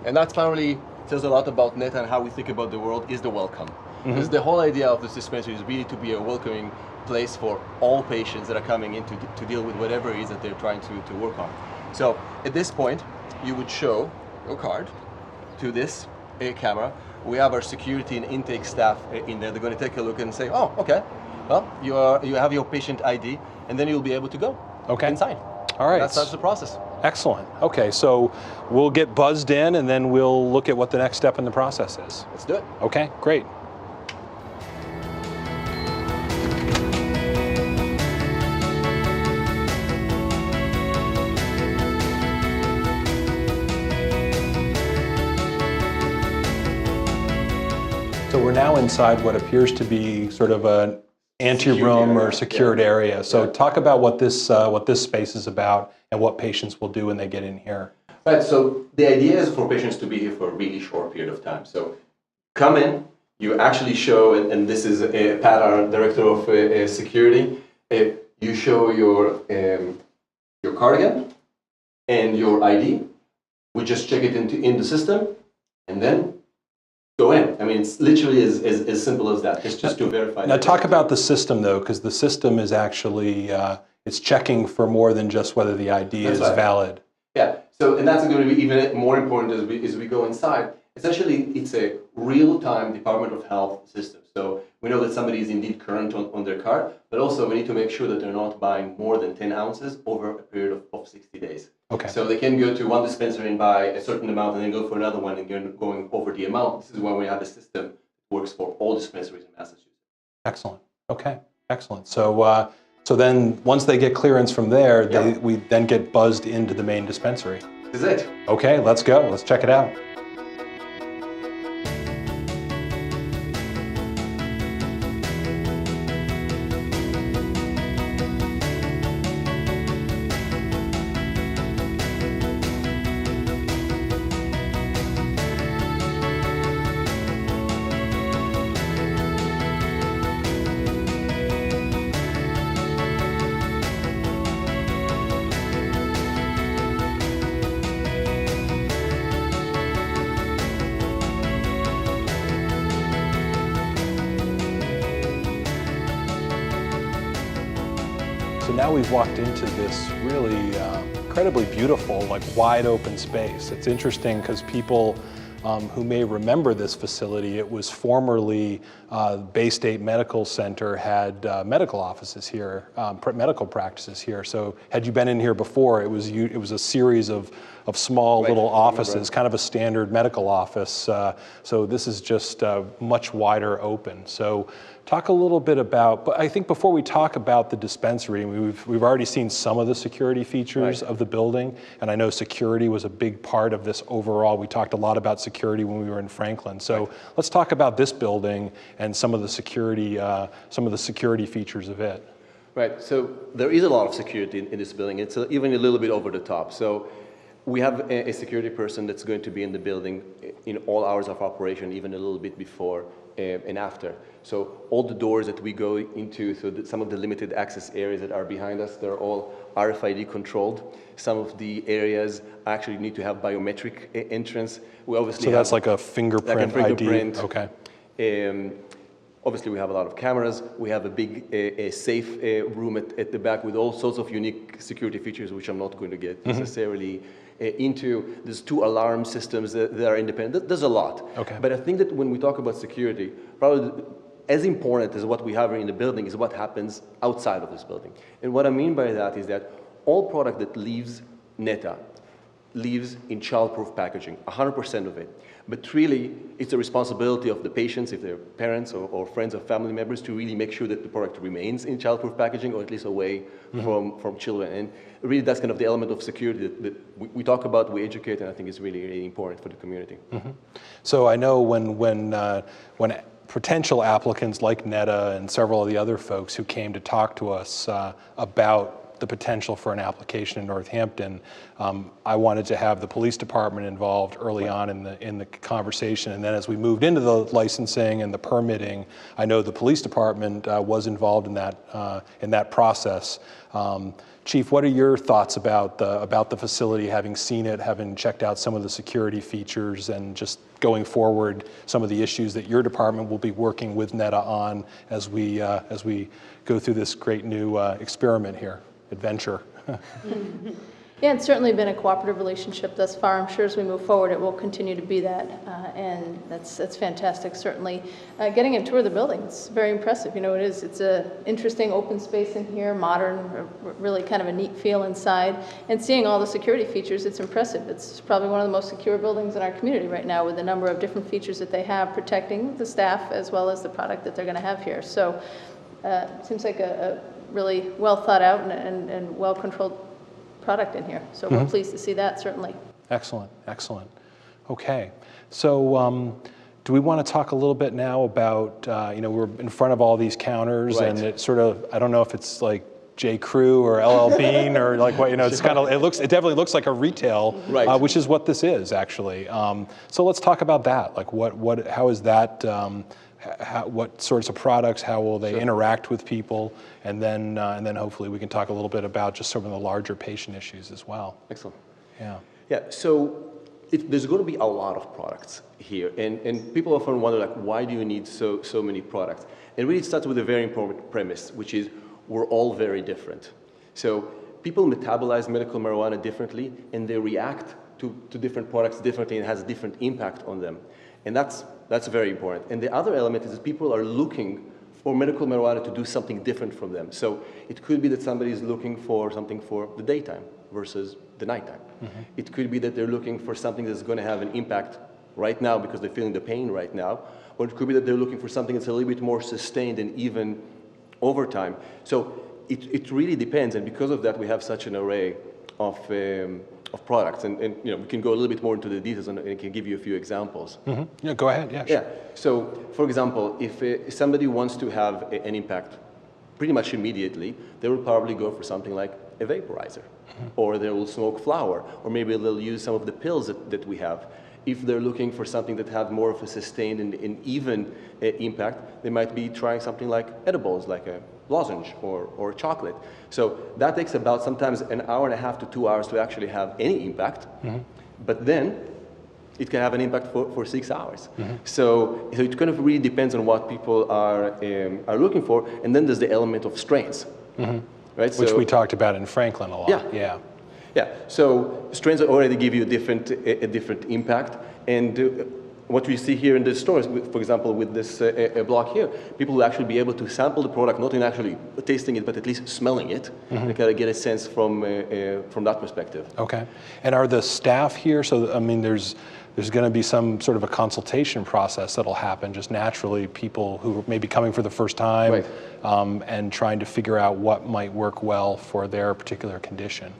and that probably tells a lot about Netta and how we think about the world, is the welcome. Because the whole idea of this dispensary is really to be a welcoming place for all patients that are coming in to deal with whatever it is that they're trying to work on. So at this point, you would show your card to this camera. We have our security and intake staff in there. They're going to take a look and say, oh, okay, well, you have your patient ID, and then you'll be able to go inside. All right. That's the process. Excellent. Okay, so we'll get buzzed in, and then we'll look at what the next step in the process is. Let's do it. Okay, great. So we're now inside what appears to be sort of an anteroom or secured area. So talk about what this space is about and what patients will do when they get in here. Right, so the idea is for patients to be here for a really short period of time. So come in, you actually show, and this is Pat, our director of security, you show your card again and your ID. We just check it in the system, and then go in. I mean, it's literally as simple as that. It's just to verify. Now talk about the system though, because the system is actually, it's checking for more than just whether the ID is valid. Yeah, so, and that's going to be even more important as we go inside. Essentially, it's a real-time Department of Health system. So we know that somebody is indeed current on their card, but also we need to make sure that they're not buying more than 10 ounces over a period of 60 days. Okay. So they can go to one dispensary and buy a certain amount and then go for another one and going over the amount. This is why we have a system that works for all dispensaries in Massachusetts. Excellent. Okay, excellent. So then once they get clearance from there, we then get buzzed into the main dispensary. This is it. Okay, let's go. Let's check it out. So now we've walked into this really incredibly beautiful, like wide open space. It's interesting because people who may remember this facility, it was formerly Bay State Medical Center had medical offices here, medical practices here. So had you been in here before, it was a series of small little offices, kind of a standard medical office. So this is just much wider open. So talk a little bit about, but I think before we talk about the dispensary, we've already seen some of the security features of the building, and I know security was a big part of this overall. We talked a lot about security when we were in Franklin. So let's talk about this building and some of the security features of it. Right, so there is a lot of security in this building. It's even a little bit over the top. So we have a security person that's going to be in the building in all hours of operation, even a little bit before and after. So all the doors that we go into, so some of the limited access areas that are behind us, they're all RFID controlled. Some of the areas actually need to have biometric entrance. We obviously that's like a fingerprint, ID. Okay. Obviously, we have a lot of cameras. We have a big safe room at the back with all sorts of unique security features, which I'm not going to get necessarily into. There's 2 alarm systems that are independent. There's a lot. Okay. But I think that when we talk about security, probably as important as what we have in the building is what happens outside of this building. And what I mean by that is that all product that leaves NETA leaves in child-proof packaging, 100% of it. But really, it's the responsibility of the patients, if they're parents or friends or family members, to really make sure that the product remains in child-proof packaging, or at least away from children. And really, that's kind of the element of security that we talk about, we educate, and I think is really, really important for the community. So I know when potential applicants like NETA and several of the other folks who came to talk to us about the potential for an application in Northampton, I wanted to have the police department involved early on in the conversation, and then as we moved into the licensing and the permitting, I know the police department was involved in that process. Chief, what are your thoughts about the facility, having seen it, having checked out some of the security features, and just going forward, some of the issues that your department will be working with NETA on as we go through this great new experiment here, adventure? Yeah, it's certainly been a cooperative relationship thus far. I'm sure as we move forward, it will continue to be that, and that's fantastic. Certainly, getting a tour of the building, it's very impressive. You know, it's a interesting open space in here, modern, really kind of a neat feel inside, and seeing all the security features, it's impressive. It's probably one of the most secure buildings in our community right now, with a number of different features that they have protecting the staff as well as the product that they're going to have here. So, it seems like a really well thought out and well controlled product in here. So we're pleased to see that, certainly. Excellent, excellent. Okay, so do we want to talk a little bit now about, we're in front of all these counters, and it sort of, I don't know if it's like J. Crew or LL Bean or like what, it's kind of, it definitely looks like a retail, which is what this is actually. So let's talk about that. Like how is that, what sorts of products, how will they interact with people, and then hopefully we can talk a little bit about just some of the larger patient issues as well. Excellent. Yeah. So there's going to be a lot of products here, and people often wonder, like, why do you need so many products? And really it starts with a very important premise, which is we're all very different. So people metabolize medical marijuana differently, and they react to different products differently, and it has a different impact on them. And that's very important. And the other element is that people are looking for medical marijuana to do something different from them. So it could be that somebody is looking for something for the daytime versus the nighttime. It could be that they're looking for something that's going to have an impact right now because they're feeling the pain right now. Or it could be that they're looking for something that's a little bit more sustained and even over time. So it really depends. And because of that, we have such an array of products, and we can go a little bit more into the details, and I can give you a few examples. Yeah, go ahead. Yeah, sure. Yeah. So, for example, if somebody wants to have an impact pretty much immediately, they will probably go for something like a vaporizer, or they will smoke flower, or maybe they'll use some of the pills that we have. If they're looking for something that have more of a sustained and even impact, they might be trying something like edibles, like a lozenge or chocolate. So that takes about sometimes an hour and a half to 2 hours to actually have any impact. But then it can have an impact for 6 hours. So it kind of really depends on what people are looking for. And then there's the element of strains. right? Which we talked about in Franklin a lot. Yeah. Yeah, so strains already give you a different impact, and what we see here in the stores, for example, with this block here, people will actually be able to sample the product, not in actually tasting it, but at least smelling it, and kind of get a sense from that perspective. Okay, and are the staff here? So I mean, there's going to be some sort of a consultation process that'll happen just naturally. People who may be coming for the first time, right. And trying to figure out what might work well for their particular condition.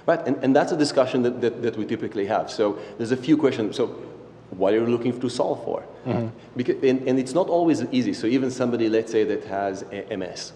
Right, and that's a discussion that we typically have. So there's a few questions. So what are you looking to solve for? Because, and it's not always easy. So even somebody, let's say, that has MS.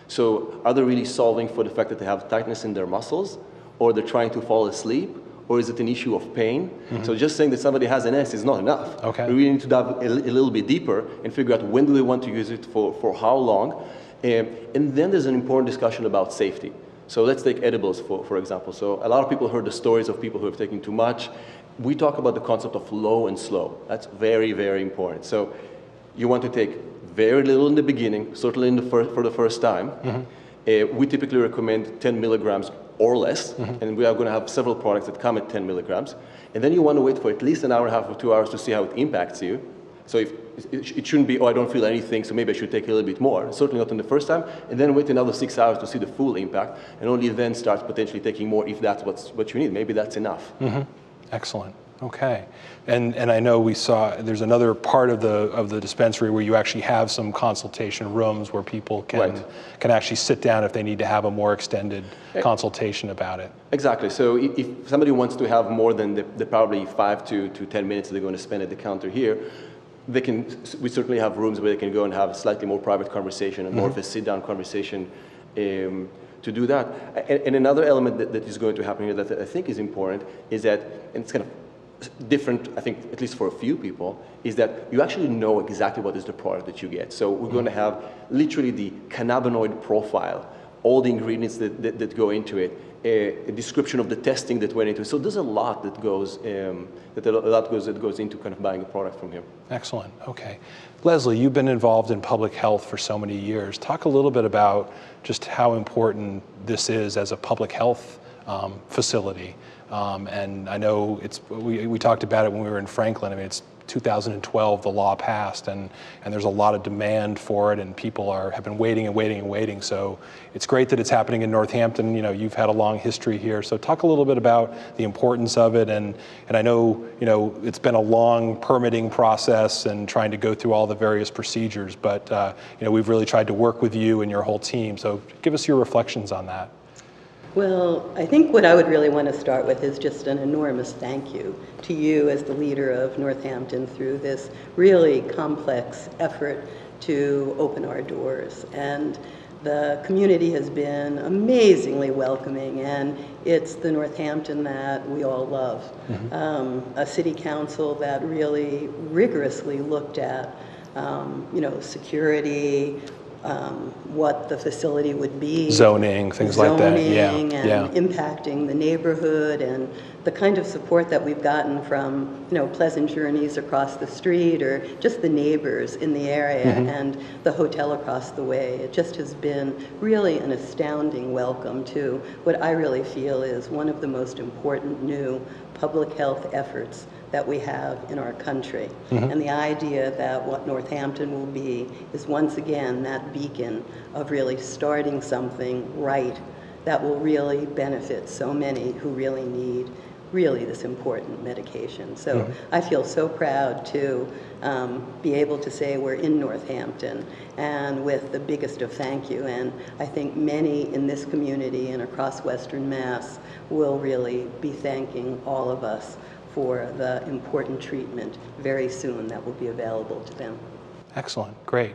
So are they really solving for the fact that they have tightness in their muscles, or they're trying to fall asleep, or is it an issue of pain? So just saying that somebody has MS is not enough. Okay. We really need to dive a little bit deeper and figure out when do they want to use it for how long. And then there's an important discussion about safety. So let's take edibles, for example. So a lot of people heard the stories of people who have taken too much. We talk about the concept of low and slow. That's very, very important. So you want to take very little in the beginning, certainly for the first time. We typically recommend 10 milligrams or less, and we are going to have several products that come at 10 milligrams. And then you want to wait for at least an hour and a half or 2 hours to see how it impacts you. So if it shouldn't be, oh, I don't feel anything, so maybe I should take a little bit more. Certainly not in the first time, and then wait another 6 hours to see the full impact, and only then start potentially taking more if that's what you need. Maybe that's enough. Excellent. Okay, and I know we saw there's another part of the dispensary where you actually have some consultation rooms where people can actually sit down if they need to have a more extended consultation about it. Exactly. So if somebody wants to have more than the probably 5 to 10 minutes they're going to spend at the counter here, we certainly have rooms where they can go and have a slightly more private conversation and more of a sit-down conversation to do that. And another element that is going to happen here that I think is important is that, and it's kind of different, I think, at least for a few people, is that you actually know exactly what is the product that you get. So we're going to have literally the cannabinoid profile, all the ingredients that go into it, a description of the testing that went into it. So there's a lot that goes into kind of buying a product from here. Excellent. Okay, Leslie, you've been involved in public health for so many years. Talk a little bit about just how important this is as a public health facility. And I know we talked about it when we were in Franklin. I mean, it's 2012 the law passed, and there's a lot of demand for it, and people have been waiting and waiting and waiting. So it's great that it's happening in Northampton. You know, you've had a long history here. So talk a little bit about the importance of it, and I know, you know, it's been a long permitting process and trying to go through all the various procedures, but you know, we've really tried to work with you and your whole team. So give us your reflections on that. Well, I think what I would really want to start with is just an enormous thank you to you as the leader of Northampton through this really complex effort to open our doors. And the community has been amazingly welcoming, and it's the Northampton that we all love. A city council that really rigorously looked at, you know, security, what the facility would be. Zoning, things like that, yeah. And impacting the neighborhood, and the kind of support that we've gotten from, you know, Pleasant Journeys across the street, or just the neighbors in the area and the hotel across the way. It just has been really an astounding welcome to what I really feel is one of the most important new public health efforts that we have in our country. And the idea that what Northampton will be is once again that beacon of really starting something right that will really benefit so many who really need this important medication. So I feel so proud to be able to say we're in Northampton, and with the biggest of thank you. And I think many in this community and across Western Mass will really be thanking all of us for the important treatment very soon that will be available to them. Excellent, great.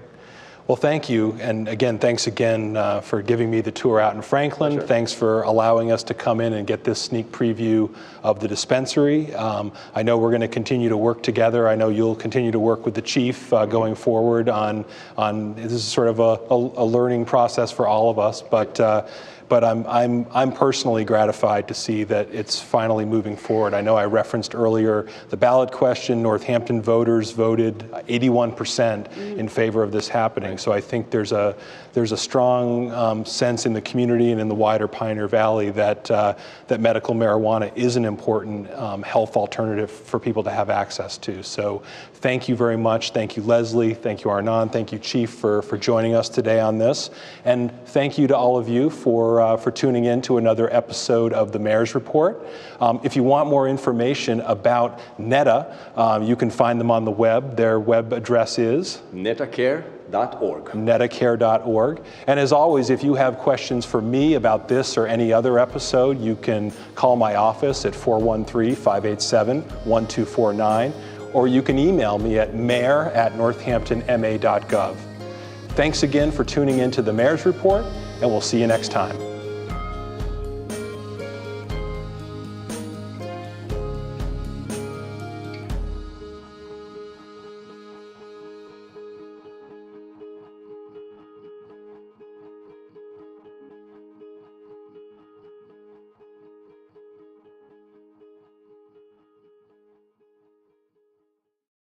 Well, thank you, and again, thanks again for giving me the tour out in Franklin. Sure. Thanks for allowing us to come in and get this sneak preview of the dispensary. I know we're going to continue to work together. I know you'll continue to work with the chief going forward on this is sort of a learning process for all of us, but but I'm personally gratified to see that it's finally moving forward. I know I referenced earlier the ballot question. Northampton voters voted 81% in favor of this happening. So I think there's a strong sense in the community and in the wider Pioneer Valley that that medical marijuana is an important health alternative for people to have access to. So thank you very much. Thank you, Leslie. Thank you, Arnon. Thank you, Chief, for joining us today on this. And thank you to all of you for tuning in to another episode of the Mayor's Report. If you want more information about NETA, you can find them on the web. Their web address is netacare.org. netacare.org. And as always, if you have questions for me about this or any other episode, you can call my office at 413-587-1249, or you can email me at mayor@northamptonma.gov. Thanks again for tuning in to the Mayor's Report, and we'll see you next time.